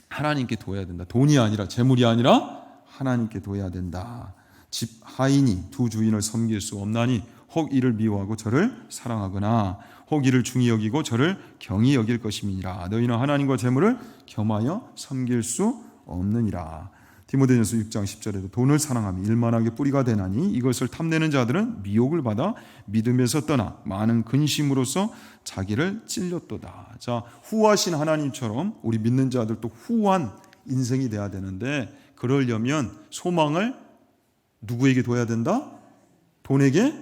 하나님께 둬야 된다. 돈이 아니라, 재물이 아니라 하나님께 둬야 된다. 집 하인이 두 주인을 섬길 수 없나니 혹 이를 미워하고 저를 사랑하거나 혹 이를 중히 여기고 저를 경히 여길 것임이니라. 너희는 하나님과 재물을 겸하여 섬길 수 없느니라. 디모데전서 6장 10절에도 돈을 사랑함이 일만하게 뿌리가 되나니 이것을 탐내는 자들은 미혹을 받아 믿음에서 떠나 많은 근심으로써 자기를 찔렸도다. 자, 후하신 하나님처럼 우리 믿는 자들도 후한 인생이 돼야 되는데 그러려면 소망을 누구에게 둬야 된다? 돈에게?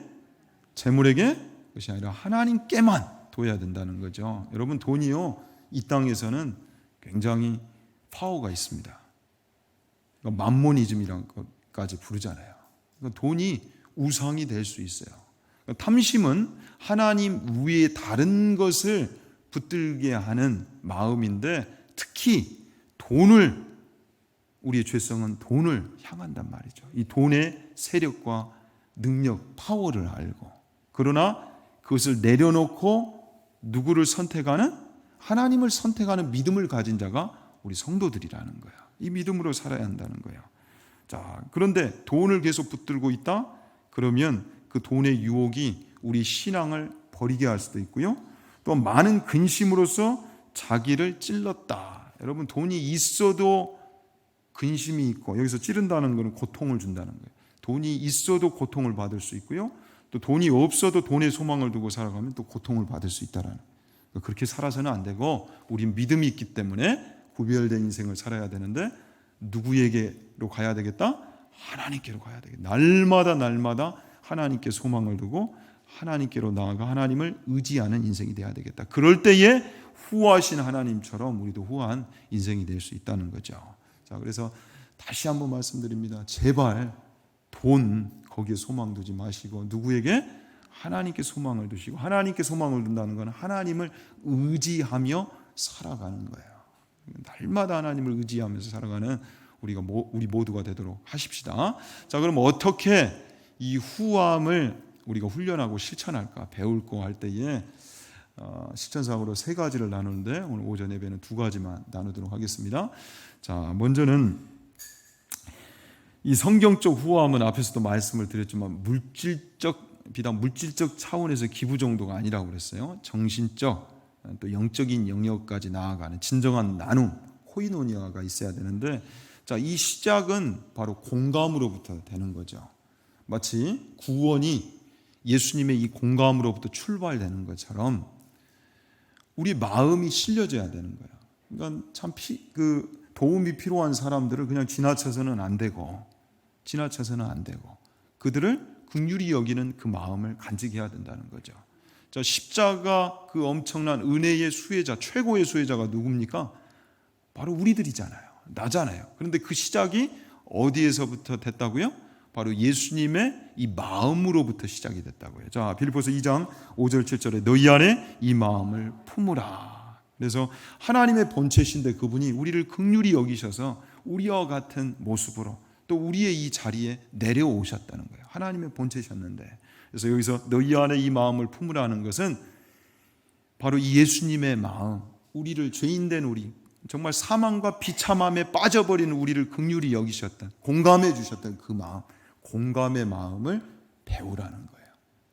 재물에게? 그것이 아니라 하나님께만 둬야 된다는 거죠. 여러분, 돈이요 이 땅에서는 굉장히 파워가 있습니다. 맘모니즘이라는 것까지 부르잖아요. 돈이 우상이 될 수 있어요. 탐심은 하나님 위에 다른 것을 붙들게 하는 마음인데 특히 돈을, 우리의 죄성은 돈을 향한단 말이죠. 이 돈의 세력과 능력, 파워를 알고, 그러나 그것을 내려놓고 누구를 선택하는? 하나님을 선택하는 믿음을 가진 자가 우리 성도들이라는 거예요. 이 믿음으로 살아야 한다는 거예요. 자, 그런데 돈을 계속 붙들고 있다? 그러면 그 돈의 유혹이 우리 신앙을 버리게 할 수도 있고요. 또 많은 근심으로써 자기를 찔렀다. 여러분, 돈이 있어도 근심이 있고, 여기서 찌른다는 것은 고통을 준다는 거예요. 돈이 있어도 고통을 받을 수 있고요. 또 돈이 없어도 돈에 소망을 두고 살아가면 또 고통을 받을 수 있다라는 거예요. 그렇게 살아서는 안 되고 우린 믿음이 있기 때문에 구별된 인생을 살아야 되는데 누구에게로 가야 되겠다? 하나님께로 가야 되겠다. 날마다 하나님께 소망을 두고 하나님께로 나아가 하나님을 의지하는 인생이 돼야 되겠다. 그럴 때에 후하신 하나님처럼 우리도 후한 인생이 될 수 있다는 거죠. 자, 그래서 다시 한번 말씀드립니다. 제발 돈 거기에 소망 두지 마시고 누구에게? 하나님께 소망을 두시고, 하나님께 소망을 둔다는 건 하나님을 의지하며 살아가는 거예요. 날마다 하나님을 의지하면서 살아가는 우리 모두가 되도록 하십시다. 자, 그럼 어떻게 이 후함을 우리가 훈련하고 실천할까? 배울고 할 때에 실천상으로 3가지를 나누는데 오늘 오전 예배는 2가지만 나누도록 하겠습니다. 자, 먼저는 이 성경적 후함은 앞에서도 말씀을 드렸지만 물질적 비단 물질적 차원에서 기부 정도가 아니라고 그랬어요. 정신적 또 영적인 영역까지 나아가는 진정한 나눔, 코이노니아가 있어야 되는데, 자, 이 시작은 바로 공감으로부터 되는 거죠. 마치 구원이 예수님의 이 공감으로부터 출발되는 것처럼 우리 마음이 실려져야 되는 거예요. 그러니까 참 도움이 필요한 사람들을 그냥 지나쳐서는 안 되고 그들을 긍휼히 여기는 그 마음을 간직해야 된다는 거죠. 자, 십자가 그 엄청난 은혜의 수혜자, 최고의 수혜자가 누굽니까? 바로 우리들이잖아요. 나잖아요. 그런데 그 시작이 어디에서부터 됐다고요? 바로 예수님의 이 마음으로부터 시작이 됐다고요. 자, 빌립보서 2장 5절 7절에 너희 안에 이 마음을 품으라. 그래서 하나님의 본체신데 그분이 우리를 긍휼히 여기셔서 우리와 같은 모습으로 또 우리의 이 자리에 내려오셨다는 거예요. 하나님의 본체셨는데. 그래서 여기서 너희 안에 이 마음을 품으라는 것은 바로 이 예수님의 마음, 우리를 죄인된 우리, 정말 사망과 비참함에 빠져버린 우리를 긍휼히 여기셨던, 공감해 주셨던 그 마음, 공감의 마음을 배우라는 거예요.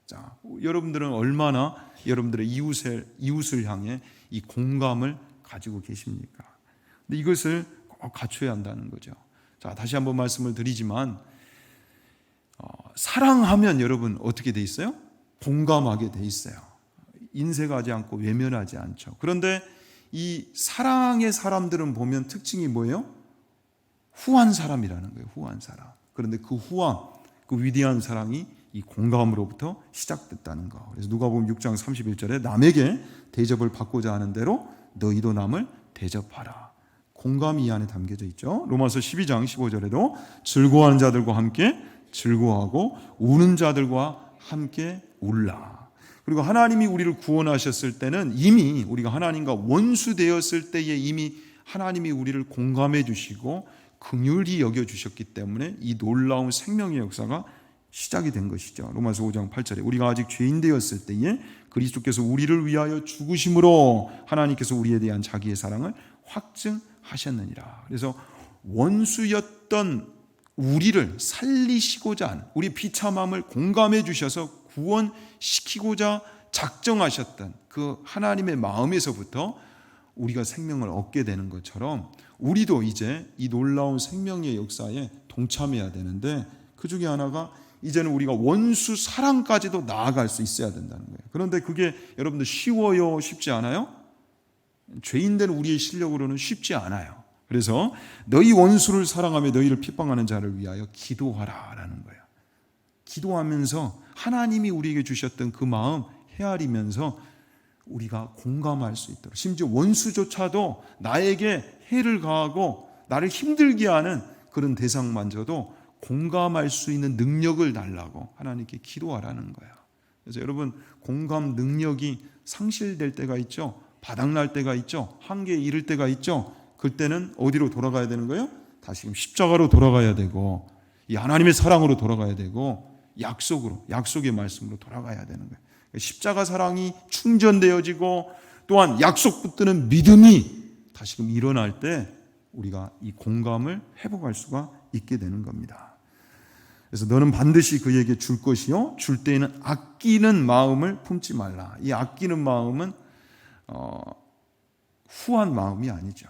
자, 여러분들은 얼마나 여러분들의 이웃을 향해 이 공감을 가지고 계십니까? 근데 이것을 꼭 갖춰야 한다는 거죠. 자, 다시 한번 말씀을 드리지만 사랑하면 여러분 어떻게 돼 있어요? 공감하게 돼 있어요. 인색하지 않고 외면하지 않죠. 그런데 이 사랑의 사람들은 보면 특징이 뭐예요? 후한 사람이라는 거예요. 후한 사람. 그런데 그 후한, 그 위대한 사랑이 이 공감으로부터 시작됐다는 거. 그래서 누가복음 6장 31절에 남에게 대접을 받고자 하는 대로 너희도 남을 대접하라. 공감이 이 안에 담겨져 있죠. 로마서 12장 15절에도 즐거워하는 자들과 함께 즐거워하고 우는 자들과 함께 울라. 그리고 하나님이 우리를 구원하셨을 때는 이미 우리가 하나님과 원수 되었을 때에 이미 하나님이 우리를 공감해 주시고 긍휼히 여겨 주셨기 때문에 이 놀라운 생명의 역사가 시작이 된 것이죠. 로마서 5장 8절에 우리가 아직 죄인 되었을 때에 그리스도께서 우리를 위하여 죽으심으로 하나님께서 우리에 대한 자기의 사랑을 확증하셨느니라. 그래서 원수였던 우리를 살리시고자 하는, 우리 비참함을 공감해 주셔서 구원시키고자 작정하셨던 그 하나님의 마음에서부터 우리가 생명을 얻게 되는 것처럼 우리도 이제 이 놀라운 생명의 역사에 동참해야 되는데, 그 중에 하나가 이제는 우리가 원수 사랑까지도 나아갈 수 있어야 된다는 거예요. 그런데 그게 여러분들 쉬워요? 쉽지 않아요? 죄인된 우리의 실력으로는 쉽지 않아요. 그래서 너희 원수를 사랑하며 너희를 핍박하는 자를 위하여 기도하라 라는 거예요. 기도하면서 하나님이 우리에게 주셨던 그 마음 헤아리면서 우리가 공감할 수 있도록, 심지어 원수조차도 나에게 해를 가하고 나를 힘들게 하는 그런 대상만저도 공감할 수 있는 능력을 달라고 하나님께 기도하라는 거예요. 그래서 여러분, 공감 능력이 상실될 때가 있죠. 바닥날 때가 있죠. 한계에 이를 때가 있죠. 그때는 어디로 돌아가야 되는 거예요? 다시금 십자가로 돌아가야 되고, 이 하나님의 사랑으로 돌아가야 되고, 약속의 말씀으로 돌아가야 되는 거예요. 십자가 사랑이 충전되어지고 또한 약속 붙드는 믿음이 다시금 일어날 때 우리가 이 공감을 회복할 수가 있게 되는 겁니다. 그래서 너는 반드시 그에게 줄 것이요 줄 때에는 아끼는 마음을 품지 말라. 이 아끼는 마음은 후한 마음이 아니죠.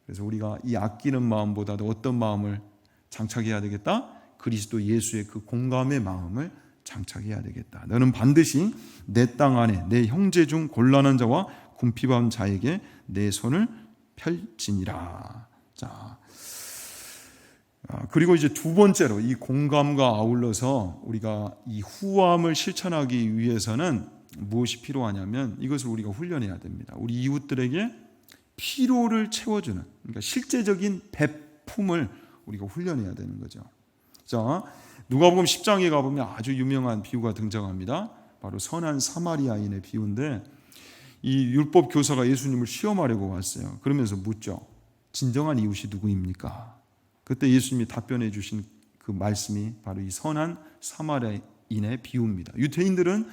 그래서 우리가 이 아끼는 마음보다도 어떤 마음을 장착해야 되겠다? 그리스도 예수의 그 공감의 마음을 장착해야 되겠다. 너는 반드시 내 땅 안에 내 형제 중 곤란한 자와 궁핍한 자에게 내 손을 펼지니라. 자, 그리고 이제 두 번째로 이 공감과 아울러서 우리가 이 후함을 실천하기 위해서는 무엇이 필요하냐면 이것을 우리가 훈련해야 됩니다. 우리 이웃들에게 필요를 채워주는, 그러니까 실제적인 베품을 우리가 훈련해야 되는 거죠. 자, 누가복음 10장에 가보면 아주 유명한 비유가 등장합니다. 바로 선한 사마리아인의 비유인데, 이 율법 교사가 예수님을 시험하려고 왔어요. 그러면서 묻죠. 진정한 이웃이 누구입니까? 그때 예수님이 답변해 주신 그 말씀이 바로 이 선한 사마리아인의 비유입니다. 유대인들은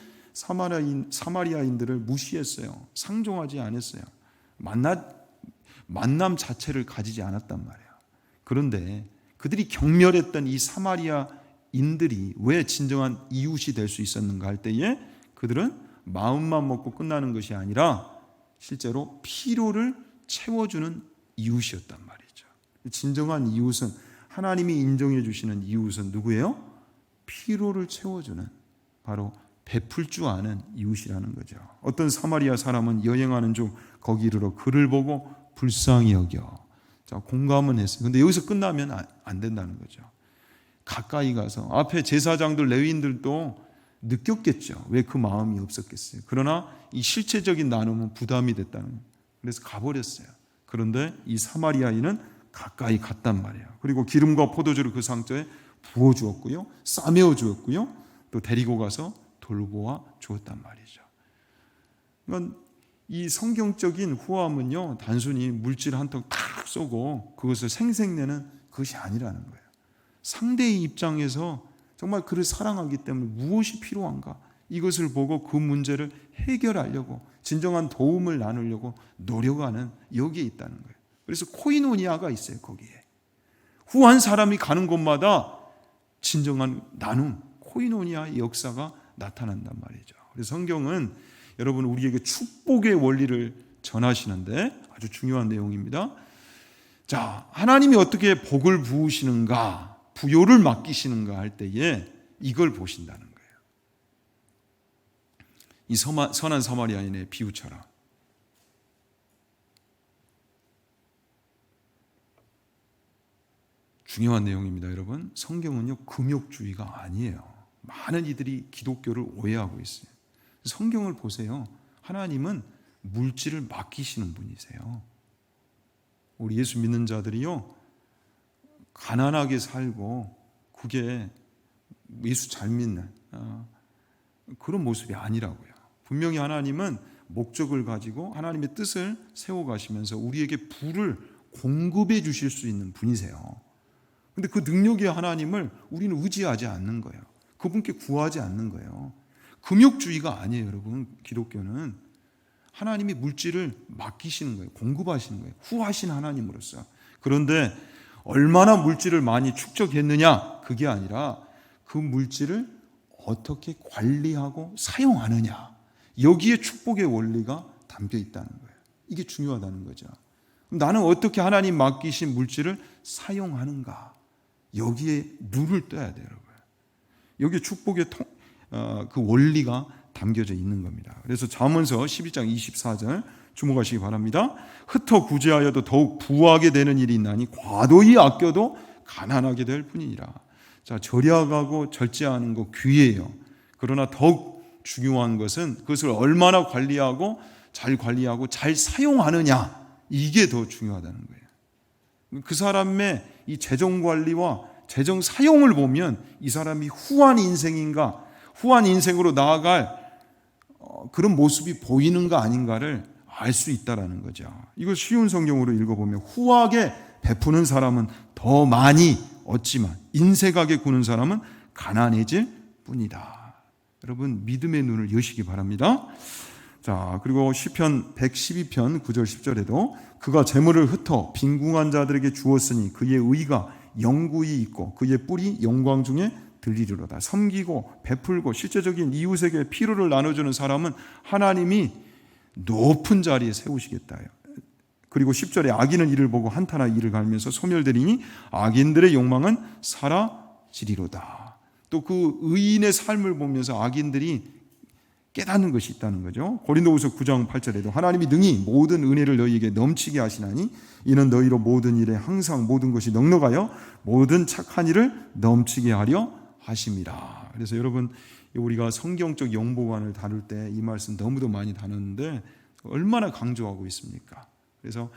사마리아인들을 무시했어요. 상종하지 않았어요. 만남 자체를 가지지 않았단 말이에요. 그런데 그들이 경멸했던 이 사마리아인들을 인들이 왜 진정한 이웃이 될 수 있었는가 할 때에 그들은 마음만 먹고 끝나는 것이 아니라 실제로 필요를 채워주는 이웃이었단 말이죠. 진정한 이웃은, 하나님이 인정해 주시는 이웃은 누구예요? 필요를 채워주는, 바로 베풀 줄 아는 이웃이라는 거죠. 어떤 사마리아 사람은 여행하는 중 거기 이르러 그를 보고 불쌍히 여겨. 자, 공감은 했어요. 근데 여기서 끝나면 안 된다는 거죠. 가까이 가서, 앞에 제사장들, 레위인들도 느꼈겠죠. 왜 그 마음이 없었겠어요. 그러나 이 실체적인 나눔은 부담이 됐다는 거예요. 그래서 가버렸어요. 그런데 이 사마리아인은 가까이 갔단 말이에요. 그리고 기름과 포도주를 그 상자에 부어주었고요, 싸매어 주었고요, 또 데리고 가서 돌보아 주었단 말이죠. 그러니까 이 성경적인 후함은요, 단순히 물질 한 통 탁 쏘고 그것을 생색내는 그것이 아니라는 거예요. 상대의 입장에서 정말 그를 사랑하기 때문에 무엇이 필요한가, 이것을 보고 그 문제를 해결하려고, 진정한 도움을 나누려고 노력하는, 여기에 있다는 거예요. 그래서 코이노니아가 있어요. 거기에 후한 사람이 가는 곳마다 진정한 나눔, 코이노니아의 역사가 나타난단 말이죠. 그래서 성경은 여러분 우리에게 축복의 원리를 전하시는데 아주 중요한 내용입니다. 자, 하나님이 어떻게 복을 부으시는가, 부요를 맡기시는가 할 때에 이걸 보신다는 거예요. 이 선한 사마리아인의 비유처럼. 중요한 내용입니다, 여러분. 성경은요, 금욕주의가 아니에요. 많은 이들이 기독교를 오해하고 있어요. 성경을 보세요. 하나님은 물질을 맡기시는 분이세요. 우리 예수 믿는 자들이요, 가난하게 살고 그게 예수 잘 믿는 그런 모습이 아니라고요. 분명히 하나님은 목적을 가지고 하나님의 뜻을 세워가시면서 우리에게 부를 공급해 주실 수 있는 분이세요. 그런데 그 능력의 하나님을 우리는 의지하지 않는 거예요. 그분께 구하지 않는 거예요. 금욕주의가 아니에요, 여러분. 기독교는 하나님이 물질을 맡기시는 거예요. 공급하시는 거예요. 후하신 하나님으로서. 그런데 얼마나 물질을 많이 축적했느냐, 그게 아니라 그 물질을 어떻게 관리하고 사용하느냐, 여기에 축복의 원리가 담겨 있다는 거예요. 이게 중요하다는 거죠. 나는 어떻게 하나님 맡기신 물질을 사용하는가, 여기에 눈을 떠야 돼요, 여러분. 여기에 축복의 그 원리가 담겨져 있는 겁니다. 그래서 잠언서 11장 24절 주목하시기 바랍니다. 흩어 구제하여도 더욱 부하게 되는 일이 있나니 과도히 아껴도 가난하게 될 뿐이니라. 자, 절약하고 절제하는 거 귀해요. 그러나 더욱 중요한 것은 그것을 얼마나 관리하고 잘 사용하느냐, 이게 더 중요하다는 거예요. 그 사람의 이 재정 관리와 재정 사용을 보면 이 사람이 후한 인생인가, 후한 인생으로 나아갈 그런 모습이 보이는가 아닌가를 알 수 있다라는 거죠. 이걸 쉬운 성경으로 읽어보면 후하게 베푸는 사람은 더 많이 얻지만 인색하게 구는 사람은 가난해질 뿐이다. 여러분, 믿음의 눈을 여시기 바랍니다. 자, 그리고 시편 112편 9절 10절에도 그가 재물을 흩어 빈궁한 자들에게 주었으니 그의 의가 영구히 있고 그의 뿔이 영광 중에 들리리로다. 섬기고 베풀고 실제적인 이웃에게 필요를 나눠주는 사람은 하나님이 높은 자리에 세우시겠다. 그리고 10절에 악인은 이를 보고 한탄하 이를 갈면서 소멸되리니 악인들의 욕망은 사라지리로다. 또 그 의인의 삶을 보면서 악인들이 깨닫는 것이 있다는 거죠. 고린도후서 9장 8절에도 하나님이 능히 모든 은혜를 너희에게 넘치게 하시나니 이는 너희로 모든 일에 항상 모든 것이 넉넉하여 모든 착한 일을 넘치게 하려 하심이라. 그래서 여러분, 우리가 성경적 영보관을 다룰 때 이 말씀 너무도 많이 다루는데 얼마나 강조하고 있습니까? 그래서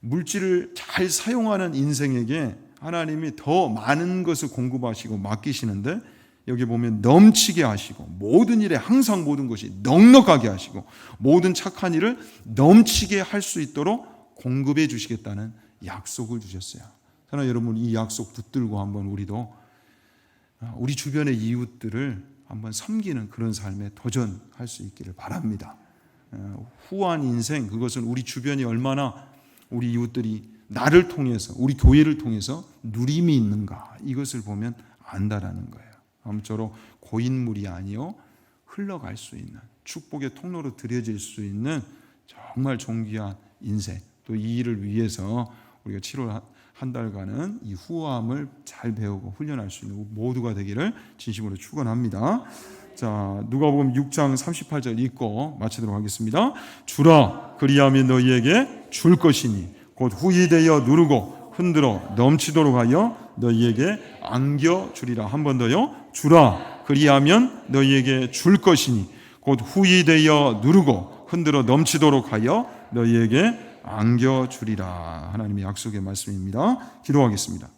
물질을 잘 사용하는 인생에게 하나님이 더 많은 것을 공급하시고 맡기시는데 여기 보면 넘치게 하시고 모든 일에 항상 모든 것이 넉넉하게 하시고 모든 착한 일을 넘치게 할 수 있도록 공급해 주시겠다는 약속을 주셨어요. 그러나 여러분, 이 약속 붙들고 한번 우리도 우리 주변의 이웃들을 한번 섬기는 그런 삶에 도전할 수 있기를 바랍니다. 후한 인생, 그것은 우리 주변이 얼마나 우리 이웃들이 나를 통해서, 우리 교회를 통해서 누림이 있는가, 이것을 보면 안다라는 거예요. 아무쪼록 고인물이 아니요 흘러갈 수 있는 축복의 통로로 들여질 수 있는 정말 존귀한 인생, 또 이 일을 위해서 우리가 7월 한 달간은 이 후함을 잘 배우고 훈련할 수 있는 모두가 되기를 진심으로 축원합니다. 자, 누가복음 6장 38절 읽고 마치도록 하겠습니다. 주라, 그리하면 너희에게 줄 것이니 곧 후히되어 누르고 흔들어 넘치도록 하여 너희에게 안겨주리라. 한 번 더요. 주라, 그리하면 너희에게 줄 것이니 곧 후히되어 누르고 흔들어 넘치도록 하여 너희에게 안겨주리라. 하나님의 약속의 말씀입니다. 기도하겠습니다.